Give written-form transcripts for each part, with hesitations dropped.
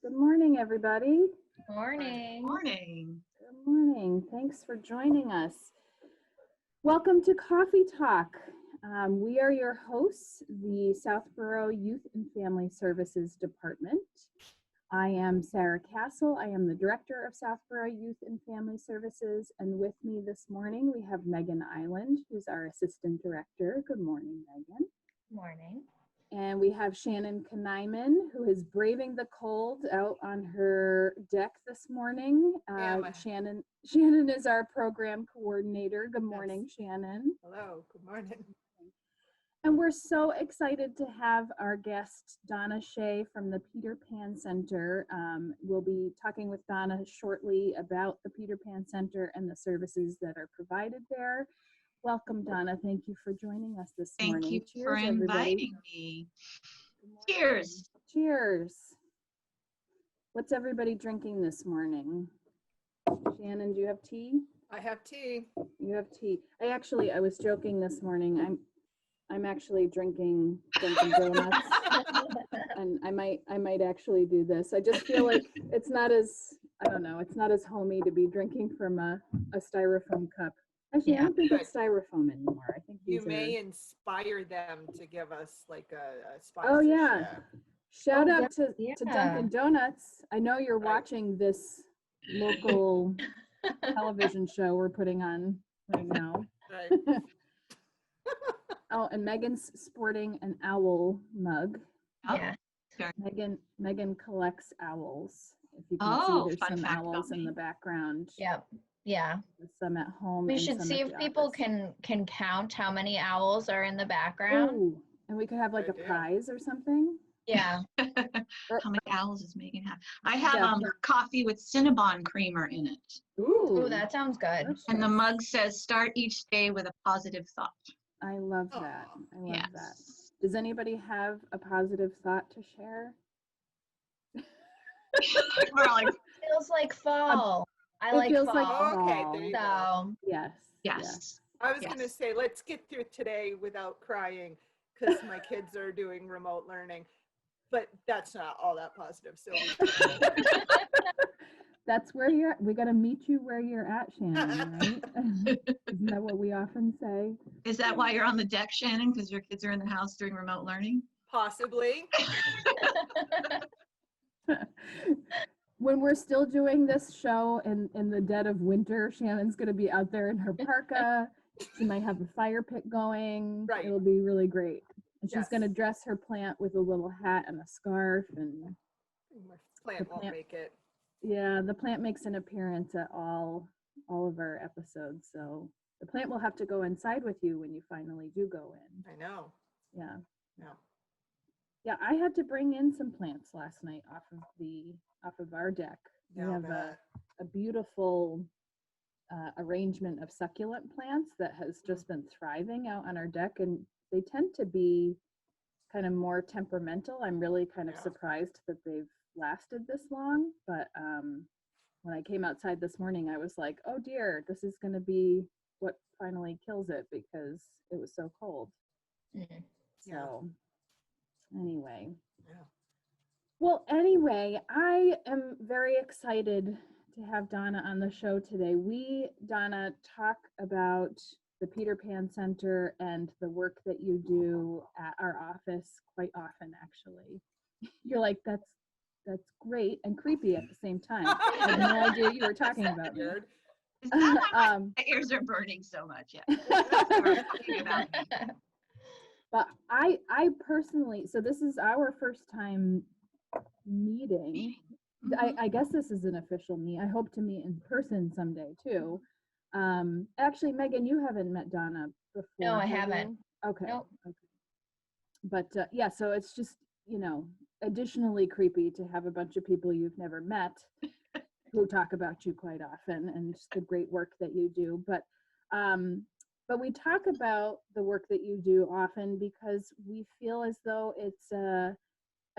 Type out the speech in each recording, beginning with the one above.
Good morning, everybody. Morning. Morning. Good morning. Thanks for joining us. Welcome to Coffee Talk. We are your hosts, the Southborough Youth and Family Services Department. I am Sarah Castle. I am the Director of Southborough Youth and Family Services. And with me this morning, we have Megan Island, who's our Assistant Director. Good morning, Megan. Morning. And we have Shannon Knyman, who is braving the cold out on her deck this morning. Shannon is our program coordinator. Good morning, yes. Shannon. Hello, good morning. And we're so excited to have our guest, Donna Shea from the Peter Pan Center. We'll be talking with Donna shortly about the Peter Pan Center and the services that are provided there. Welcome, Donna. Thank you for joining us this morning. Thank you Cheers, for inviting everybody. me. Cheers. Cheers. What's everybody drinking this morning? Shannon, do you have tea? I have tea. You have tea. I was joking this morning. I'm actually drinking Dunkin' Donuts, and I might actually do this. I just feel like it's not as homey to be drinking from a styrofoam cup. Actually, yeah. I don't think it's styrofoam anymore. I think you may inspire them to give us like a sponsorship. Oh yeah! Shout out to Dunkin' Donuts. I know you're watching this local television show we're putting on right now. Right. Oh, and Megan's sporting an owl mug. Yeah. Megan collects owls. If you can see, there's some owls in the background. Yep. Yeah. There's some at home. We should see if people can count how many owls are in the background. Ooh, and we could have like a prize or something. Yeah. How many owls is Megan have? I have coffee with Cinnabon creamer in it. Ooh, that sounds good. And the mug says, "Start each day with a positive thought." I love that. I love that. Does anybody have a positive thought to share? We're all like, feels like fall. I like fall. Like fall. Okay, there you go. Yes. I was going to say, let's get through today without crying because my kids are doing remote learning. But that's not all that positive. So that's where you're at. We got to meet you where you're at, Shannon, right? Isn't that what we often say? Is that why you're on the deck, Shannon? Because your kids are in the house doing remote learning? Possibly. When we're still doing this show in the dead of winter, Shannon's going to be out there in her parka. She might have a fire pit going. Right. It'll be really great. And she's going to dress her plant with a little hat and a scarf. And my plant won't make it. Yeah, the plant makes an appearance at all of our episodes. So the plant will have to go inside with you when you finally do go in. I know. Yeah. No. Yeah, I had to bring in some plants last night off of our deck. We have a beautiful arrangement of succulent plants that has just been thriving out on our deck, and they tend to be kind of more temperamental. I'm really kind of surprised that they've lasted this long, but when I came outside this morning, I was like, oh dear, this is going to be what finally kills it because it was so cold. Mm-hmm. So anyway. Well, anyway, I am very excited to have Donna on the show today. Donna, talk about the Peter Pan Center and the work that you do at our office quite often, actually. You're like, that's great and creepy at the same time. I had no idea you were talking about me. My ears are burning so much. Yeah. But I personally, so this is our first time meeting. Mm-hmm. I guess this is an official meet. I hope to meet in person someday too. Actually, Megan, you haven't met Donna before. No, I haven't. Okay. Nope. Okay. But yeah, so it's just, additionally creepy to have a bunch of people you've never met who talk about you quite often and the great work that you do. But we talk about the work that you do often because we feel as though it's a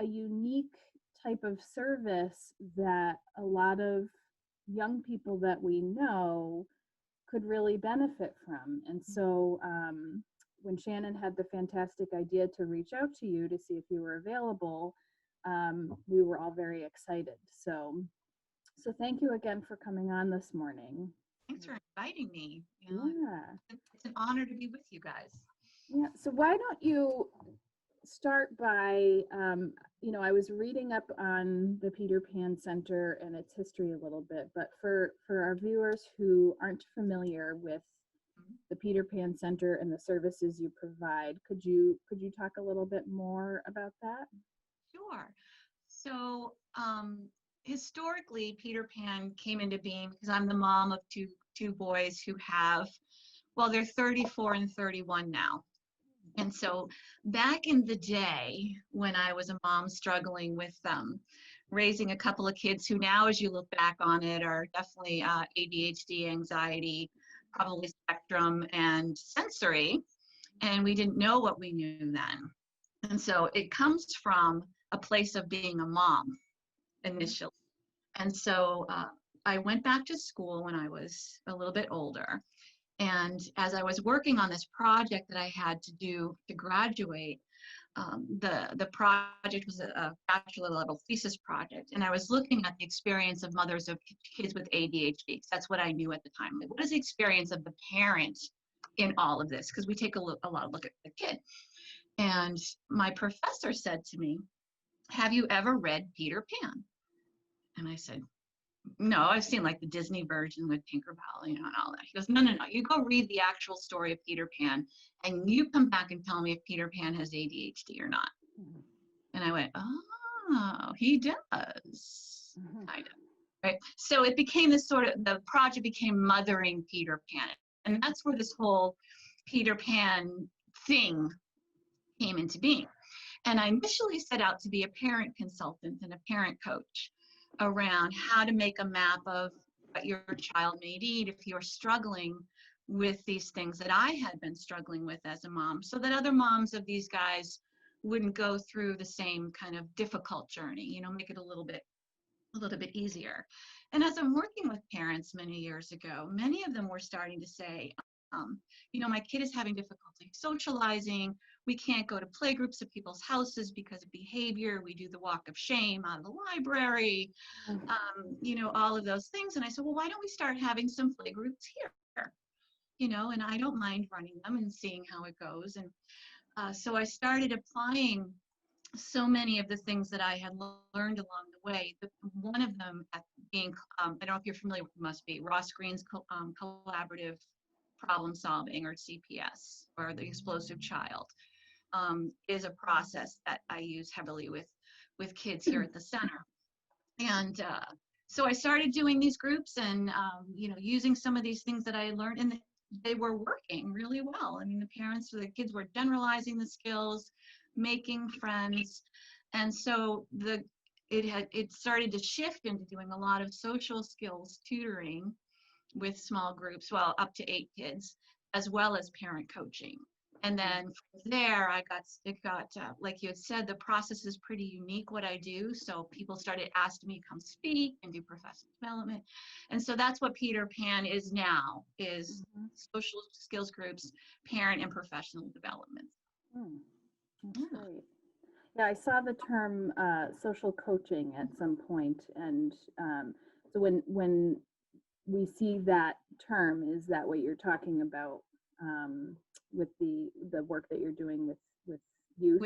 unique type of service that a lot of young people that we know could really benefit from. And so when Shannon had the fantastic idea to reach out to you to see if you were available, we were all very excited. So thank you again for coming on this morning. Thanks for inviting me. You know, Yeah. it's an honor to be with you guys. Yeah. So why don't you start by, I was reading up on the Peter Pan Center and its history a little bit, but for our viewers who aren't familiar with the Peter Pan Center and the services you provide, could you talk a little bit more about that? Sure. So, historically, Peter Pan came into being because I'm the mom of two boys who have, well, they're 34 and 31 now. And so back in the day when I was a mom struggling with raising a couple of kids who now, as you look back on it, are definitely ADHD, anxiety, probably spectrum and sensory, and we didn't know what we knew then. And so it comes from a place of being a mom initially. And so I went back to school when I was a little bit older. And as I was working on this project that I had to do to graduate, the project was a bachelor level thesis project. And I was looking at the experience of mothers of kids with ADHD. That's what I knew at the time. Like, what is the experience of the parent in all of this? Because we take a lot of look at the kid. And my professor said to me, "Have you ever read Peter Pan?" And I said, "No, I've seen like the Disney version with Tinkerbell, and all that." He goes, "No, you go read the actual story of Peter Pan and you come back and tell me if Peter Pan has ADHD or not." Mhm. And I went, "Oh, he does." Mhm. Kind of, right? So it became this the project became Mothering Peter Pan. And that's where this whole Peter Pan thing came into being. And I initially set out to be a parent consultant and a parent coach around how to make a map of what your child may need if you're struggling with these things that I had been struggling with as a mom, so that other moms of these guys wouldn't go through the same kind of difficult journey, make it a little bit easier. And as I'm working with parents many years ago, many of them were starting to say, my kid is having difficulty socializing. We can't go to playgroups at people's houses because of behavior. We do the walk of shame out of the library, all of those things. And I said, well, why don't we start having some playgroups here? And I don't mind running them and seeing how it goes. And so I started applying so many of the things that I had learned along the way. One of them being, I don't know if you're familiar with, must be Ross Green's collaborative problem solving, or CPS, or the explosive child, is a process that I use heavily with kids here at the center. And so I started doing these groups and, using some of these things that I learned, and they were working really well. I mean, the kids were generalizing the skills, making friends. And so it started to shift into doing a lot of social skills tutoring with small groups, well, up to 8 kids, as well as parent coaching. And then from there, it got like you had said, the process is pretty unique what I do. So people started asking me to come speak and do professional development. And so that's what Peter Pan is now, is social skills groups, parent and professional development. That's great. Yeah, I saw the term social coaching at some point, and so when we see that term, is that what you're talking about with the work that you're doing with youth?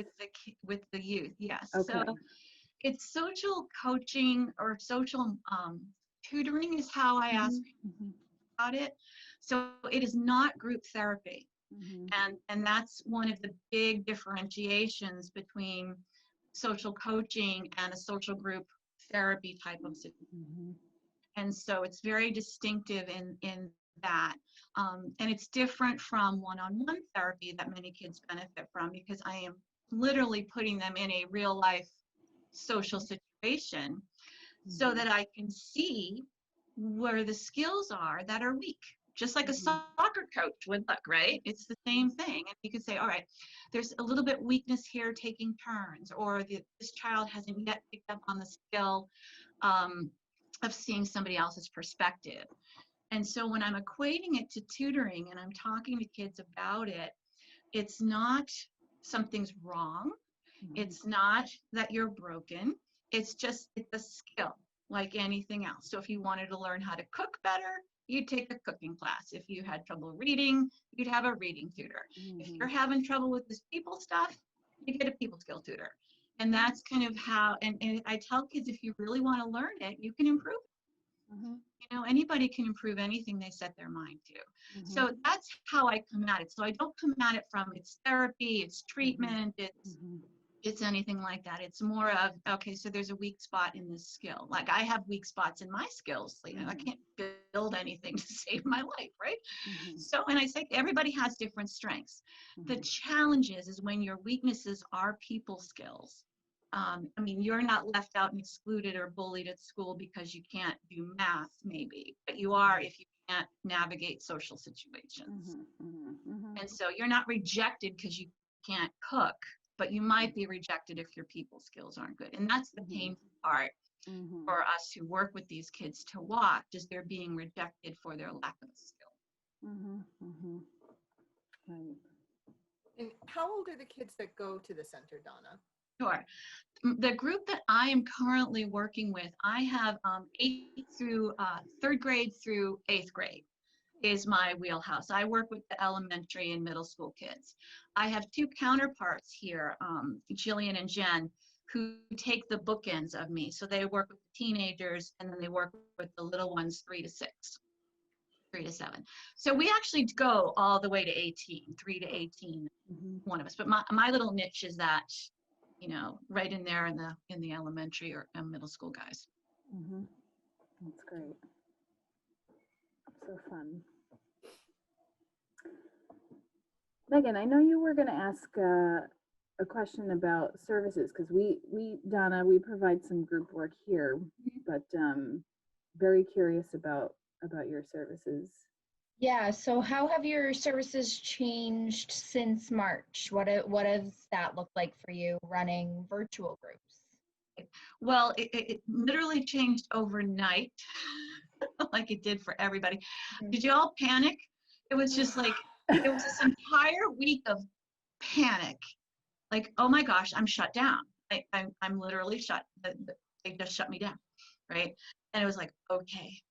With the youth, yes. Okay. So it's social coaching or social tutoring is how I ask about it. So it is not group therapy. And that's one of the big differentiations between social coaching and a social group therapy type of situation. And so it's very distinctive in that. And it's different from one-on-one therapy that many kids benefit from, because I am literally putting them in a real life social situation so that I can see where the skills are that are weak. Just like a soccer coach would look, right? It's the same thing. And you can say, all right, there's a little bit weakness here taking turns, or this child hasn't yet picked up on the skill of seeing somebody else's perspective. And so when I'm equating it to tutoring and I'm talking to kids about it, it's not something's wrong. It's not that you're broken. It's a skill like anything else. So if you wanted to learn how to cook better, you'd take a cooking class. If you had trouble reading, you'd have a reading tutor. If you're having trouble with this people stuff, you get a people skill tutor. And that's kind of how, and I tell kids, if you really want to learn it, you can improve it. You know, anybody can improve anything they set their mind to. So that's how I come at it. So I don't come at it from it's therapy, it's treatment, it's anything like that. It's more of, okay, so there's a weak spot in this skill. Like I have weak spots in my skills. You know, I can't build anything to save my life, right? So, and I say everybody has different strengths. The challenge is when your weaknesses are people skills. I mean, you're not left out and excluded or bullied at school because you can't do math, maybe, but you are if you can't navigate social situations. And so you're not rejected because you can't cook, but you might be rejected if your people skills aren't good. And that's the painful part for us who work with these kids to watch, is they're being rejected for their lack of skill. Right. And how old are the kids that go to the center, Donna? Sure. The group that I am currently working with, I have 3rd grade through 8th grade is my wheelhouse. I work with the elementary and middle school kids. I have 2 counterparts here, Jillian and Jen, who take the bookends of me. So they work with teenagers and then they work with the little ones 3 to 7. So we actually go all the way to 18, 3 to 18, one of us. But my little niche is that, you know, right in there in the elementary or middle school guys. That's great. So fun. Megan, I know you were going to ask a question about services, because Donna, we provide some group work here, but very curious about your services. Yeah, so how have your services changed since March? What does that look like for you running virtual groups? Well, it literally changed overnight, like it did for everybody. Did you all panic? It was just like, it was this entire week of panic. Like, oh my gosh, I'm shut down. I'm literally shut. They just shut me down, right? And it was like, okay,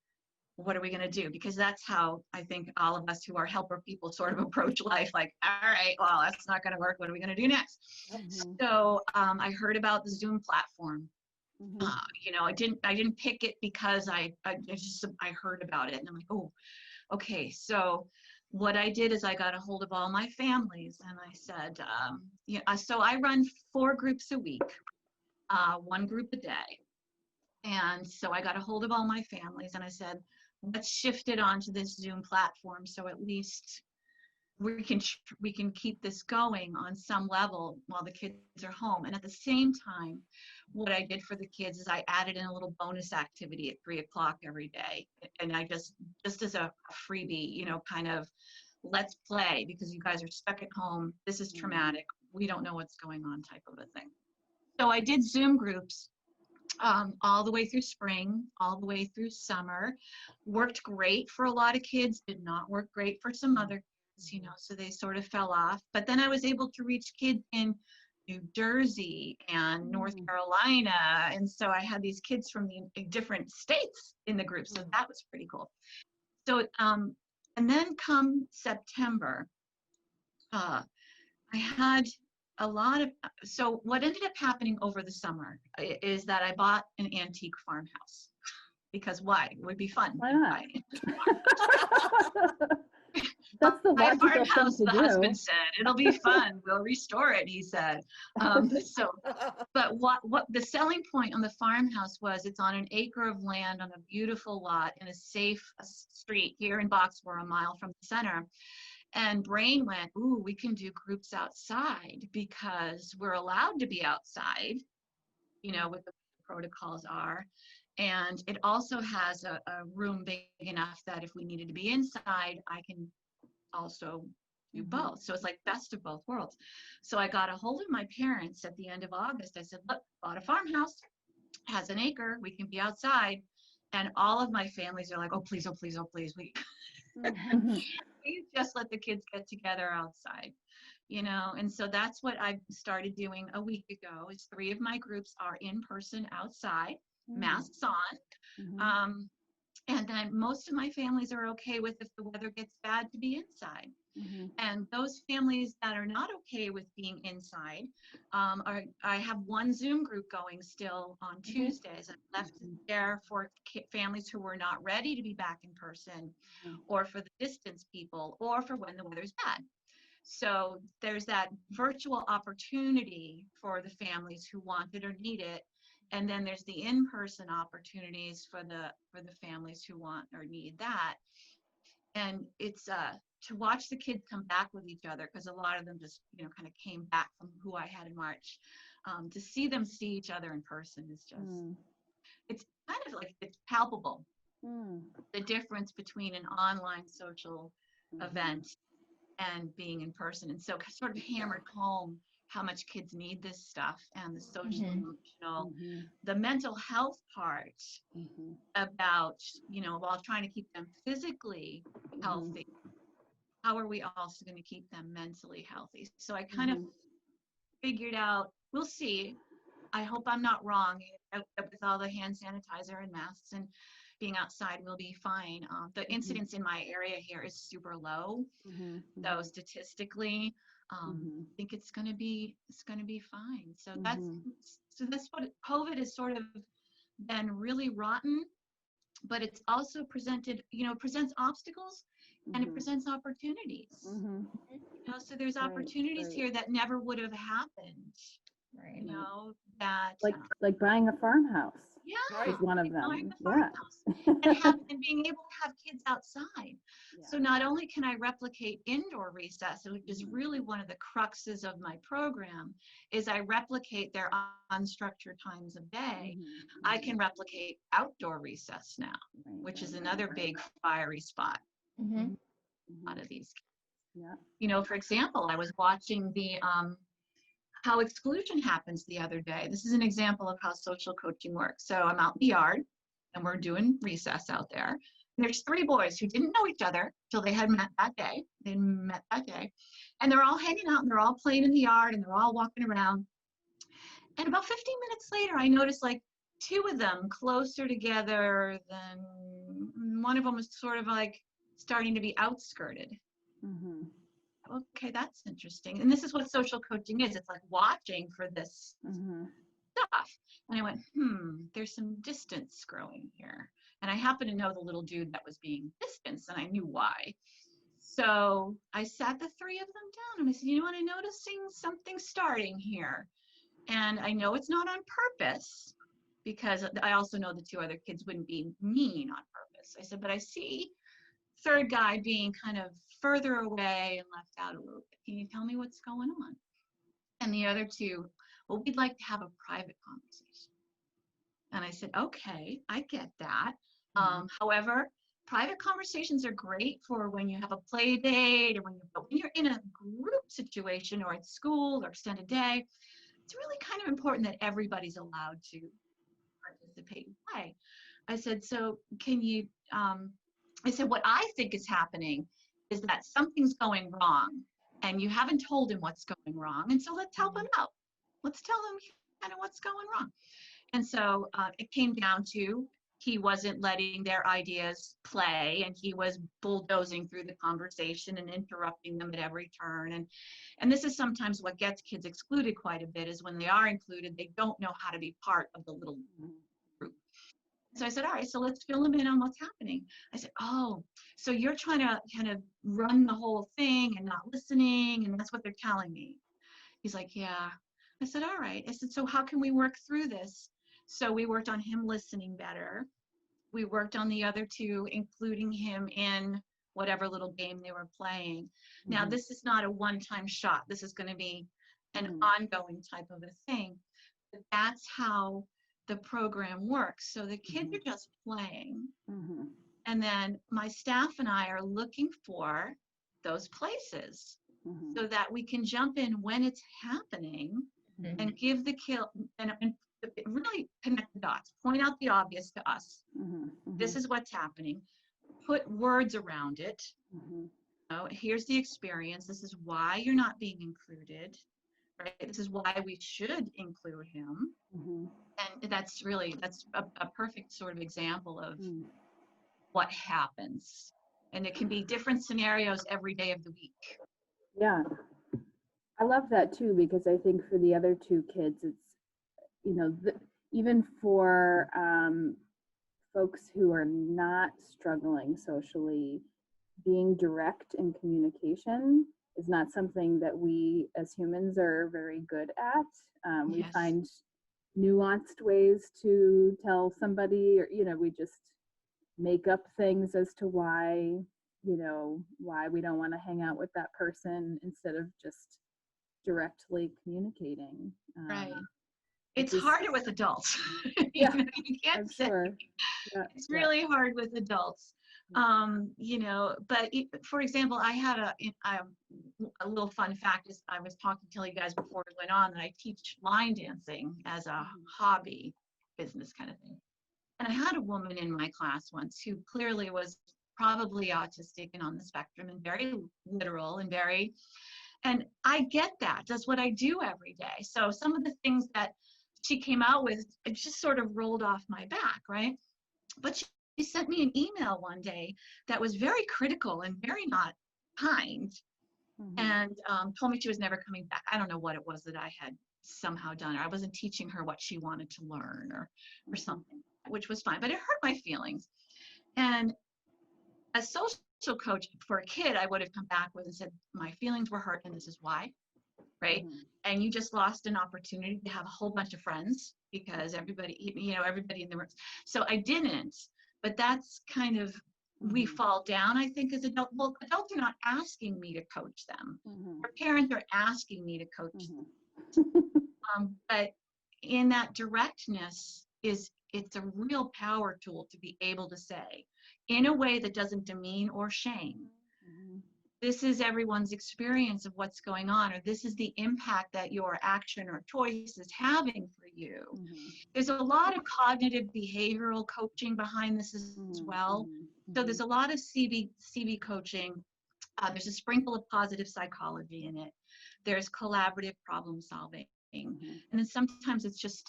what are we going to do? Because that's how I think all of us who are helper people sort of approach life. Like, all right, well, that's not going to work. What are we going to do next? So I heard about the Zoom platform. You know, I didn't pick it because I heard about it and I'm like, oh, okay. So what I did is I got a hold of all my families and I said, so I run 4 groups a week, 1 group a day. And so I got a hold of all my families and I said, let's shift it onto this Zoom platform so at least we can keep this going on some level while the kids are home. And at the same time, what I did for the kids is I added in a little bonus activity at 3 o'clock every day. And I just as a freebie, you know, kind of let's play because you guys are stuck at home. This is traumatic. We don't know what's going on type of a thing. So I did Zoom groups all the way through spring, all the way through summer. Worked great for a lot of kids, did not work great for some other kids, you know, so they sort of fell off. But then I was able to reach kids in New Jersey and North Carolina. And so I had these kids from the different states in the group. So that was pretty cool. So, and then come September, I had a lot of, so what ended up happening over the summer is that I bought an antique farmhouse because why? It would be fun. Why not? Right? That's the My logical thing farmhouse, to the do. husband said, it'll be fun. We'll restore it, he said. But what the selling point on the farmhouse was, it's on an acre of land on a beautiful lot in a safe street here in Boxborough, a mile from the center. And Brain went, ooh, we can do groups outside because we're allowed to be outside, you know, what the protocols are. And it also has a room big enough that if we needed to be inside, I can also do both. So it's like best of both worlds. So I got a hold of my parents at the end of August. I said, look, bought a farmhouse, has an acre, we can be outside. And all of my families are like, oh, please, oh, please, oh, please. We just let the kids get together outside. you know, and so that's what I started doing a week ago is 3 of my groups are in person outside, masks on. Mhm. And then most of my families are okay with if the weather gets bad to be inside. Mhm. And those families that are not okay with being inside, I have one Zoom group going still on Tuesdays. I left it there for families who were not ready to be back in person, Mhm. or for the distance people, or for when the weather's bad. So there's that virtual opportunity for the families who want it or need it. And then there's the in-person opportunities for the families who want or need that. And it's to watch the kids come back with each other, because a lot of them just, you know, kind of came back from who I had in March. To see them see each other in person is just, Mm. it's kind of like it's palpable, Mm. the difference between an online social Mhm. event and being in person. And so sort of hammered home how much kids need this stuff, and the social, emotional, Mhm. the mental health part Mhm. about, you know, while trying to keep them physically healthy, how are we also going to keep them mentally healthy? So I kind of Mhm. figured out, we'll see. I hope I'm not wrong. With all the hand sanitizer and masks and being outside, we'll be fine. The incidence in my area here is super low. Mhm. So statistically, I Mhm. think it's going to be fine. So Mhm. that's what COVID has sort of been really rotten, but it's also presented, you know, presents obstacles and it Mhm. presents opportunities. Mhm. You know, so there's Right. opportunities Right. here that never would have happened. Right. You know, that Like buying a farmhouse yeah, is one of like buying them. a Yeah. farmhouse and being able to have kids outside. Yeah. So not only can I replicate indoor recess, which is Mhm. really one of the cruxes of my program, is I replicate their unstructured times of day. Mhm. I can replicate outdoor recess now, Right, which is right, another right. big fiery spot. Mhm. A lot of these, Yeah. you know, for example, I was watching the how exclusion happens the other day. This is an example of how social coaching works. So I'm out in the yard and we're doing recess out there. And there's 3 boys who didn't know each other till they had met that day. They met that day. And they're all hanging out and they're all playing in the yard and they're all walking around. And about 15 minutes later, I noticed like 2 of them closer together than one of them was sort of like starting to be outskirted. Mhm. Okay, that's interesting. And this is what social coaching is. It's like watching for this Mhm. stuff. And I went, there's some distance growing here. And I happen to know the little dude that was being distanced, and I knew why. So I sat the 3 of them down and I said, you know what, I'm noticing something starting here. And I know it's not on purpose, because I also know the 2 other kids wouldn't be mean on purpose. I said, but I see 3rd guy being kind of further away and left out a little bit. Can you tell me what's going on? And the other 2, well, we'd like to have a private conversation. And I said, okay, I get that. However, private conversations are great for when you have a play date or when you're in a group situation or at school or extended day. It's really kind of important that everybody's allowed to participate and play. I said, so can you, I said, what I think is happening is that something's going wrong and you haven't told him what's going wrong. And so let's help him out. Let's tell him kind of what's going wrong. And so it came down to he wasn't letting their ideas play and he was bulldozing through the conversation and interrupting them at every turn. And this is sometimes what gets kids excluded quite a bit, is when they are included, they don't know how to be part of the little group. So I said, all right, so let's fill them in on what's happening. I said, oh, so you're trying to kind of run the whole thing and not listening, and that's what they're telling me. He's like, yeah. I said, all right. I said, so how can we work through this? So we worked on him listening better. We worked on the other 2, including him in whatever little game they were playing. Now, this is not a one-time shot. This is going to be an ongoing type of a thing. But that's how the program works. So the kids are just playing. And then my staff and I are looking for those places so that we can jump in when it's happening and give the kid and really connect the dots, point out the obvious to us. This is what's happening. Put words around it. here's the experience. This is why you're not being included, right? This is why we should include him. Mhm. And that's a perfect sort of example of Mm. what happens. And it can be different scenarios every day of the week. Yeah. I love that too, because I think for the other two kids, it's, even for folks who are not struggling socially, being direct in communication is not something that we as humans are very good at. We Yes. find nuanced ways to tell somebody, or, we just make up things as to why, why we don't want to hang out with that person instead of just directly communicating. Right. which It's is- harder with adults. Yeah, You can't I'm say. sure. Yeah, It's yeah. really hard with adults. But for example, I had a little fun fact is I was talking to you guys before we went on that I teach line dancing as a Mhm. hobby business kind of thing. And I had a woman in my class once who clearly was probably autistic and on the spectrum and very literal and I get that. That's what I do every day. So some of the things that she came out with, it just sort of rolled off my back, right? But she sent me an email one day that was very critical and very not kind, Mhm. and told me she was never coming back. I don't know what it was that I had somehow done. I wasn't teaching her what she wanted to learn or something, which was fine, but it hurt my feelings. And a social coach for a kid, I would have come back with and said, my feelings were hurt and this is why, right? Mhm. And you just lost an opportunity to have a whole bunch of friends because everybody in the room. So I didn't, but that's kind of, we Mhm. fall down, I think, as adults. Well, adults are not asking me to coach them. Mhm. Our parents are asking me to coach them. Mhm. But in that directness it's a real power tool to be able to say in a way that doesn't demean or shame, Mhm. this is everyone's experience of what's going on, or this is the impact that your action or choice is having for you. Mhm. There's a lot of cognitive behavioral coaching behind this as Mhm. well. Mhm. So there's a lot of CV coaching. There's a sprinkle of positive psychology in it. There's collaborative problem solving. Mhm. And then sometimes it's just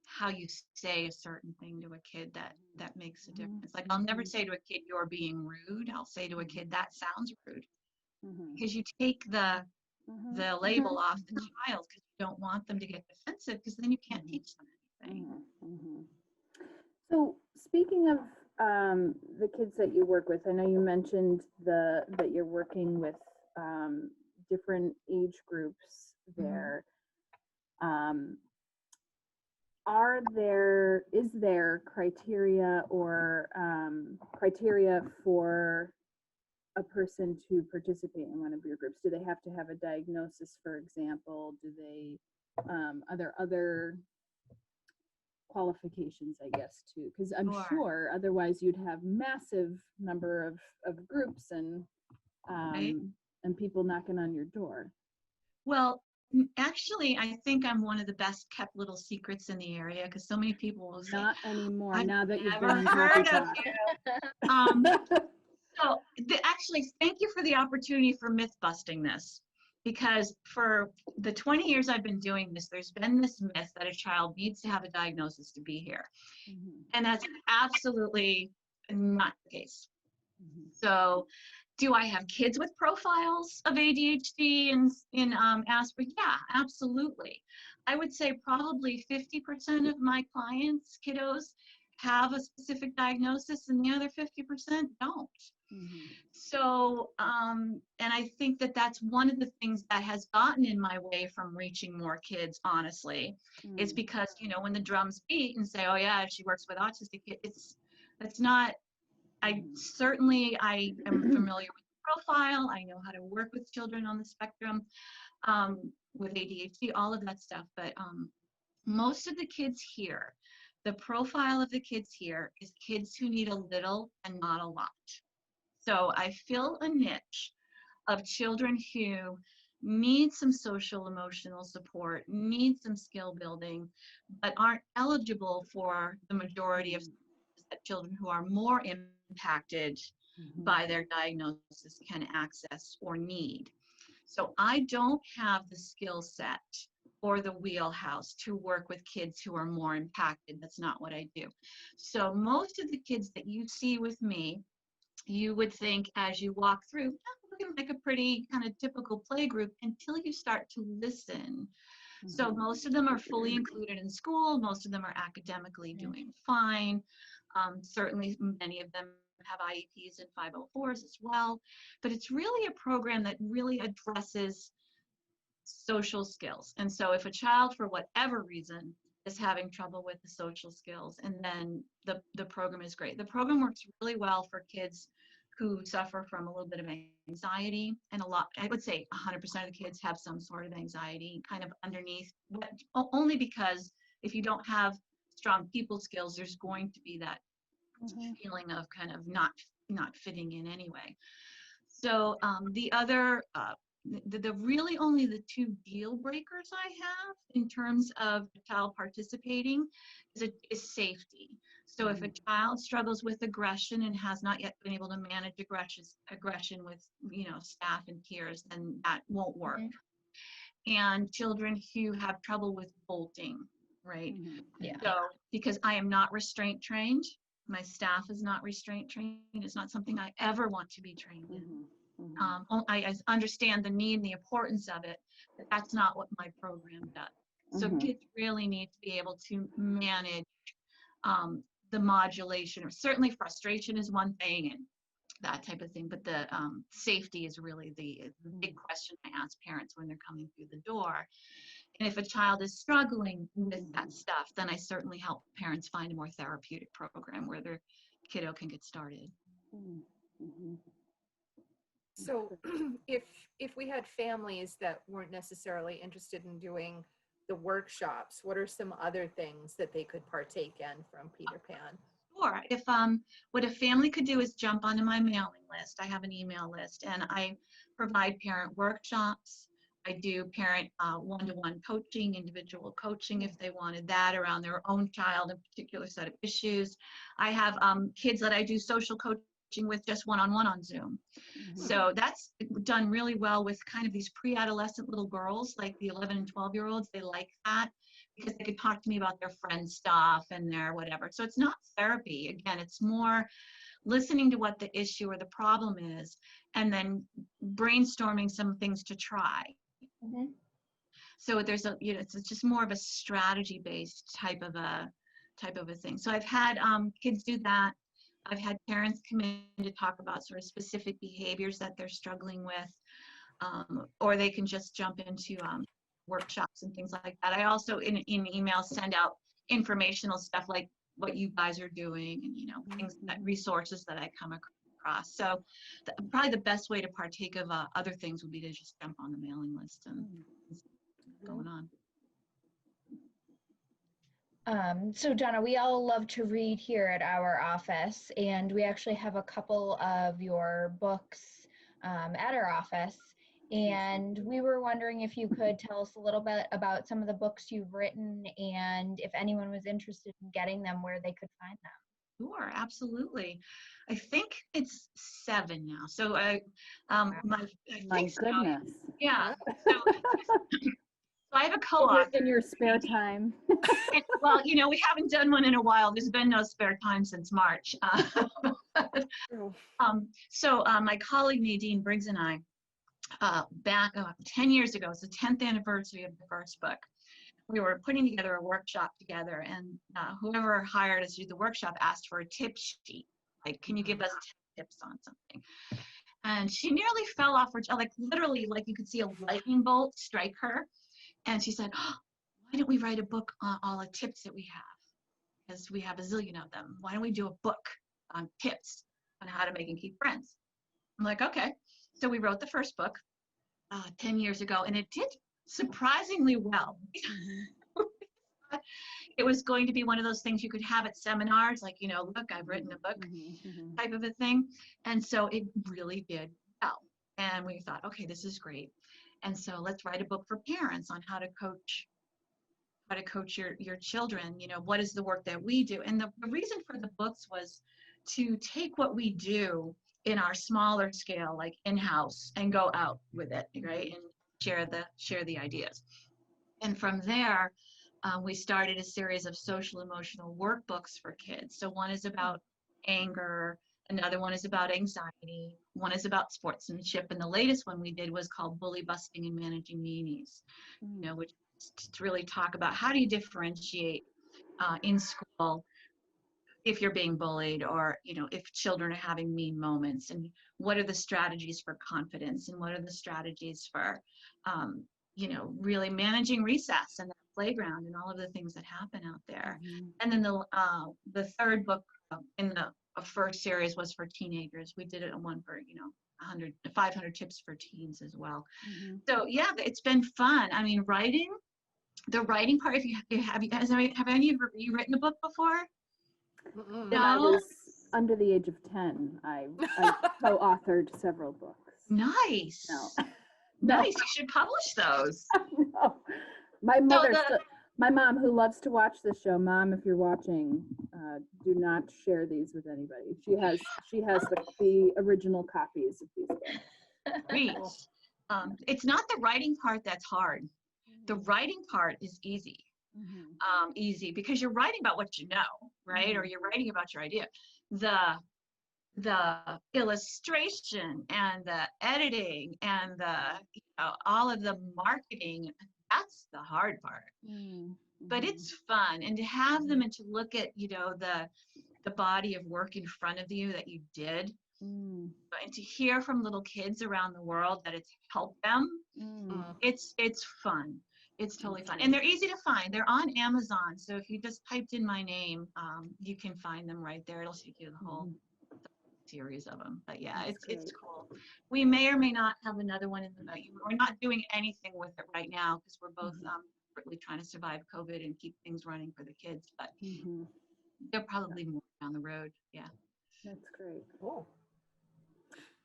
how you say a certain thing to a kid that makes a difference. Like I'll never say to a kid, you're being rude. I'll say to a kid, that sounds rude. Mhm. Because you take the Mhm. label off the child because you don't want them to get defensive because then you can't Mhm. teach them anything. Mhm. Mhm. So speaking of the kids that you work with, I know you mentioned that you're working with different age groups there. Is there criteria or criteria for a person to participate in one of your groups? Do they have to have a diagnosis, for example? Are there other qualifications, I guess, too? Because I'm Sure. sure otherwise you'd have massive number of groups Right? and people knocking on your door. Well, actually, I think I'm one of the best kept little secrets in the area because so many people will say, Not anymore. I've now that you've never been heard of Talk. you. So actually, thank you for the opportunity for myth busting this, because for the 20 years I've been doing this, there's been this myth that a child needs to have a diagnosis to be here. Mhm. And that's absolutely not the case. Mhm. So do I have kids with profiles of ADHD and Asperger? Yeah, absolutely. I would say probably 50% of my clients, kiddos, have a specific diagnosis and the other 50% don't. Mhm. So, and I think that that's one of the things that has gotten in my way from reaching more kids, honestly, is Mhm. because, when the drums beat and say, oh yeah, she works with autistic kids, it's not, I am familiar with the profile. I know how to work with children on the spectrum, with ADHD, all of that stuff. But most of the kids here, the profile of the kids here is kids who need a little and not a lot. So I fill a niche of children who need some social emotional support, need some skill building, but aren't eligible for the majority of children who are more impacted by their diagnosis can access or need. So I don't have the skill set or the wheelhouse to work with kids who are more impacted. That's not what I do. So most of the kids that you see with me, you would think as you walk through, "Oh, looking like a pretty kind of typical play group," until you start to listen. So most of them are fully included in school. Most of them are academically doing fine. Certainly many of them have IEPs and 504s as well. But it's really a program that really addresses social skills. And so if a child, for whatever reason, is having trouble with the social skills, and then the program is great. The program works really well for kids who suffer from a little bit of anxiety, and a lot, I would say 100% of the kids have some sort of anxiety kind of underneath, but only because if you don't have strong people skills, there's going to be that feeling of kind of not fitting in anyway. So the other, the really only the two deal breakers I have in terms of a child participating is safety. So if a child struggles with aggression and has not yet been able to manage aggression with, staff and peers, then that won't work. And children who have trouble with bolting, right? Yeah. So because I am not restraint trained, my staff is not restraint trained. It's not something I ever want to be trained in. I understand the need and the importance of it, but that's not what my program does. So kids really need to be able to manage the modulation, or certainly frustration is one thing and that type of thing, but the safety is really the big question I ask parents when they're coming through the door. And if a child is struggling with that stuff, then I certainly help parents find a more therapeutic program where their kiddo can get started. So if we had families that weren't necessarily interested in doing the workshops, what are some other things that they could partake in from Peter Pan? Sure. If what a family could do is jump onto my mailing list. I have an email list, and I provide parent workshops. I do parent one-to-one coaching, individual coaching if they wanted that around their own child, a particular set of issues. I have kids that I do social coaching with just one-on-one on Zoom. So that's done really well with kind of these pre-adolescent little girls, like the 11 and 12-year-olds. They like that because they could talk to me about their friend stuff and their whatever. So it's not therapy. Again, it's more listening to what the issue or the problem is, and then brainstorming some things to try. So there's a, it's just more of a strategy-based type of a thing. So I've had kids do that. I've had parents come in to talk about sort of specific behaviors that they're struggling with, or they can just jump into workshops and things like that. I also in emails send out informational stuff like what you guys are doing and things, that resources that I come across. So probably the best way to partake of other things would be to just jump on the mailing list and going on. So Donna, we all love to read here at our office, and we actually have a couple of your books at our office. And we were wondering if you could tell us a little bit about some of the books you've written, and if anyone was interested in getting them, where they could find them. Sure, absolutely. I think it's 7 now. So My goodness. Yeah. So I have a co-author. In your spare time. Well, we haven't done one in a while. There's been no spare time since March. So my colleague Nadine Briggs and I, back 10 years ago, it's the 10th anniversary of the first book. We were putting together a workshop together, and whoever hired us to do the workshop asked for a tip sheet. Like, can you give us 10 tips on something? And she nearly fell off her, like literally, like you could see a lightning bolt strike her. And she said, "Oh, why don't we write a book on all the tips that we have? Because we have a zillion of them. Why don't we do a book on tips on how to make and keep friends?" I'm like, okay. So we wrote the first book 10 years ago, and it did surprisingly well. It was going to be one of those things you could have at seminars, like, look, I've written a book type of a thing. And so it really did well. And we thought, okay, this is great. And so let's write a book for parents on how to coach your children. What is the work that we do? And the reason for the books was to take what we do in our smaller scale, like in-house, and go out with it, right? And share the ideas. And from there, we started a series of social emotional workbooks for kids. So one is about anger, another one is about anxiety, one is about sportsmanship, and the latest one we did was called Bully Busting and Managing Meanies, which is to really talk about how do you differentiate in school if you're being bullied, or if children are having mean moments, and what are the strategies for confidence, and what are the strategies for really managing recess and the playground and all of the things that happen out there. And then the third book in the first series was for teenagers. We did it one for 500 tips for teens as well. So yeah, it's been fun. I mean, the writing part, if you have any of you written a book before? When I was under the age of 10, I co-authored several books. Nice. No. Nice. You should publish those. No. My mother, my mom, who loves to watch this show, Mom, if you're watching, do not share these with anybody. She has the original copies of these books. Great. It's not the writing part that's hard. The writing part is easy. Easy because you're writing about what you know, right? Or you're writing about your idea. The illustration and the editing and all of the marketing, that's the hard part. But it's fun, and to have them and to look at the body of work in front of you that you did, and to hear from little kids around the world that it's helped them, it's fun. It's totally fun. And they're easy to find. They're on Amazon. So if you just typed in my name, you can find them right there. It'll take you the whole series of them. But yeah, it's cool. We may or may not have another one in the we're not doing anything with it right now because we're both really trying to survive COVID and keep things running for the kids. But they're probably more down the road. Yeah. That's great. Cool.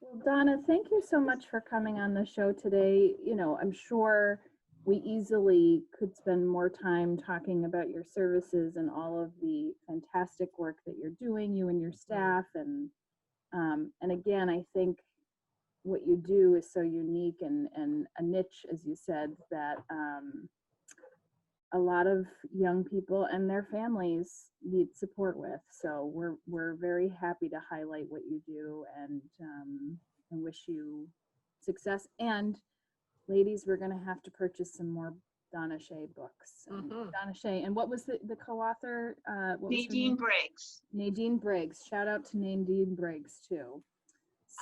Well, Donna, thank you so much for coming on the show today. I'm sure we easily could spend more time talking about your services and all of the fantastic work that you're doing, you and your staff. And again, I think what you do is so unique and a niche, as you said, that a lot of young people and their families need support with. So we're very happy to highlight what you do and wish you success. And ladies, we're going to have to purchase some more Donna Shea books. Donna Shea, and what was the co-author? Nadine Briggs. Nadine Briggs. Shout out to Nadine Briggs too.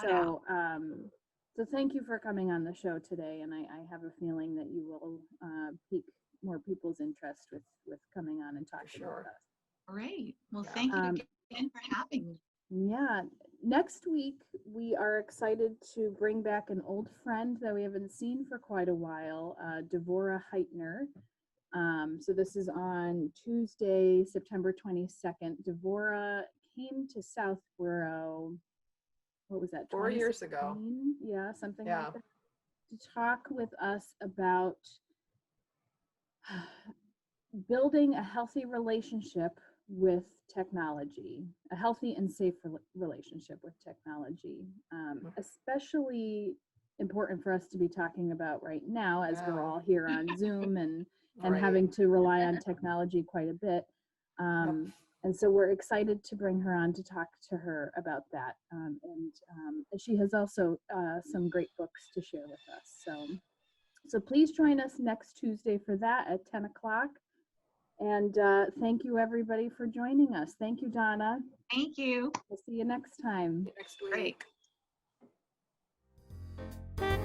So, so thank you for coming on the show today, and I have a feeling that you will pique more people's interest with coming on and talking with us. Great. Well, thank you again for having me. Yeah. Next week, we are excited to bring back an old friend that we haven't seen for quite a while, Devora Heitner. So this is on Tuesday, September 22nd. Devora came to Southborough, what was that? 4 years ago. Yeah, something like that. To talk with us about building a healthy relationship with technology, a healthy and safe relationship with technology, especially important for us to be talking about right now as we're all here on Zoom and having to rely on technology quite a bit. And so we're excited to bring her on to talk to her about that. And she has also some great books to share with us. So please join us next Tuesday for that at 10 o'clock. And thank you, everybody, for joining us. Thank you, Donna. Thank you. We'll see you next time. Next week. Great.